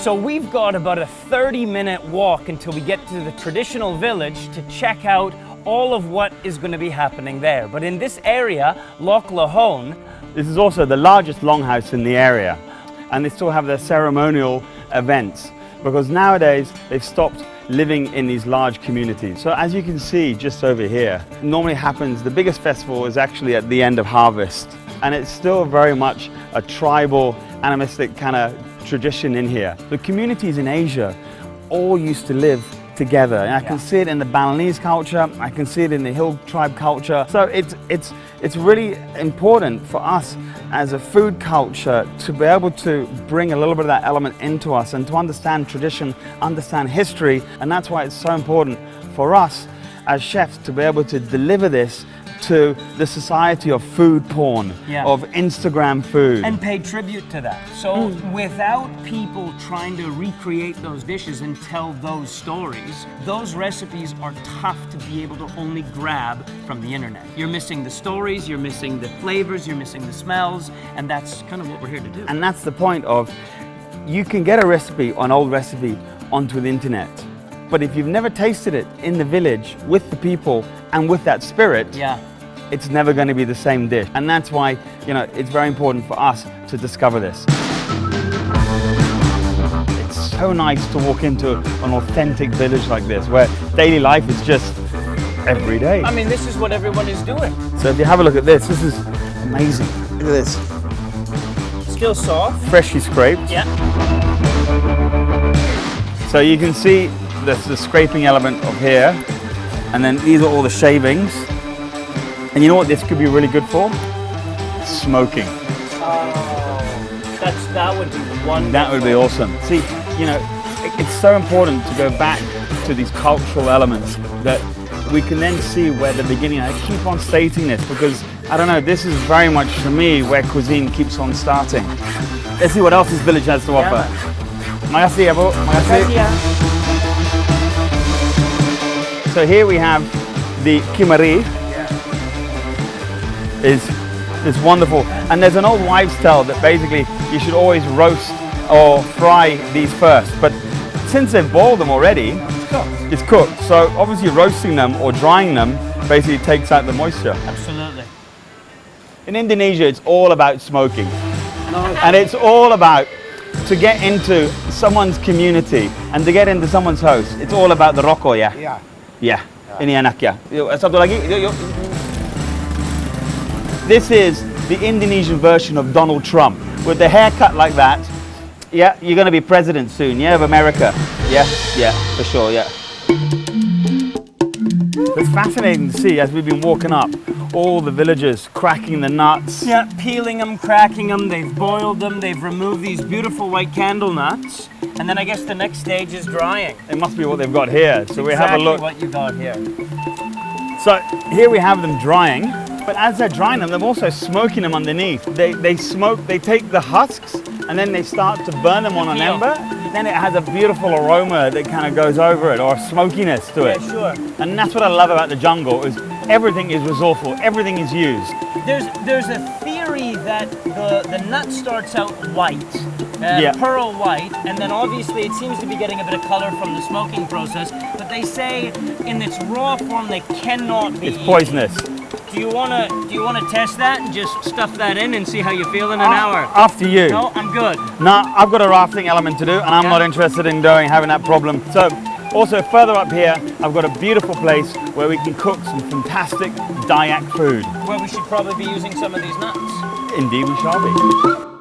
So we've got about a 30-minute walk until we get to the traditional village to check out all of what is going to be happening there. But in this area, Loch Lahone, this is also the largest longhouse in the area, and they still have their ceremonial events because nowadays they've stopped living in these large communities. So as you can see just over here, normally happens, the biggest festival is actually at the end of harvest, and it's still very much a tribal, animistic kind of tradition in here. The communities in Asia all used to live together, and I can see it in the Balinese culture, I can see it in the hill tribe culture. So it's really important for us as a food culture to be able to bring a little bit of that element into us and to understand tradition, understand history, and that's why it's so important for us as chefs to be able to deliver this to the society of food porn, of Instagram food. And pay tribute to that. So without people trying to recreate those dishes and tell those stories, those recipes are tough to be able to only grab from the internet. You're missing the stories, you're missing the flavors, you're missing the smells, and that's kind of what we're here to do. And that's the point of, you can get a recipe, an old recipe, onto the internet. But if you've never tasted it in the village with the people and with that spirit, it's never going to be the same dish. And that's why, you know, it's very important for us to discover this. It's so nice to walk into an authentic village like this, where daily life is just every day. I mean, this is what everyone is doing. So if you have a look at this, this is amazing. Look at this. Still soft. Freshly scraped. Yeah. So you can see the scraping element of here, and then these are all the shavings. And you know what this could be really good for? Smoking. Oh, that would be wonderful. That would be awesome. See, you know, it's so important to go back to these cultural elements that we can then see where the beginning, I keep on stating this because, I don't know, this is very much for me where cuisine keeps on starting. Let's see what else this village has to offer. Makasih, Abu. Makasih. So here we have the kimari. Is wonderful, and there's an old wives' tale that basically you should always roast or fry these first, but since they've boiled them already, it's cooked. So obviously roasting them or drying them basically takes out the moisture. Absolutely. In Indonesia, it's all about smoking, and it's all about to get into someone's community and to get into someone's house. It's all about the rokok, ya. Yeah. Ini enak ya. Satu lagi. This is the Indonesian version of Donald Trump. With the haircut like that, yeah, you're going to be president soon, yeah, of America. Yeah, for sure, yeah. It's fascinating to see as we've been walking up, all the villagers cracking the nuts. Yeah, peeling them, cracking them, they've boiled them, they've removed these beautiful white candle nuts, and then I guess the next stage is drying. It must be what they've got here, so we have a look. What you got here. So here we have them drying. But as they're drying them, they're also smoking them underneath. They smoke, they take the husks and then they start to burn them on an ember. Then it has a beautiful aroma that kind of goes over it, or a smokiness to it. Yeah, sure. And that's what I love about the jungle, is everything is resourceful, everything is used. There's a theory that the nut starts out white, pearl white, and then obviously it seems to be getting a bit of color from the smoking process, but they say in its raw form they cannot be It's poisonous. Do you wanna test that and just stuff that in and see how you feel in an hour? After you. No, I'm good. No, I've got a rafting element to do, and I'm not interested in having that problem. So, also further up here, I've got a beautiful place where we can cook some fantastic Dayak food. Where we should probably be using some of these nuts. Indeed, we shall be.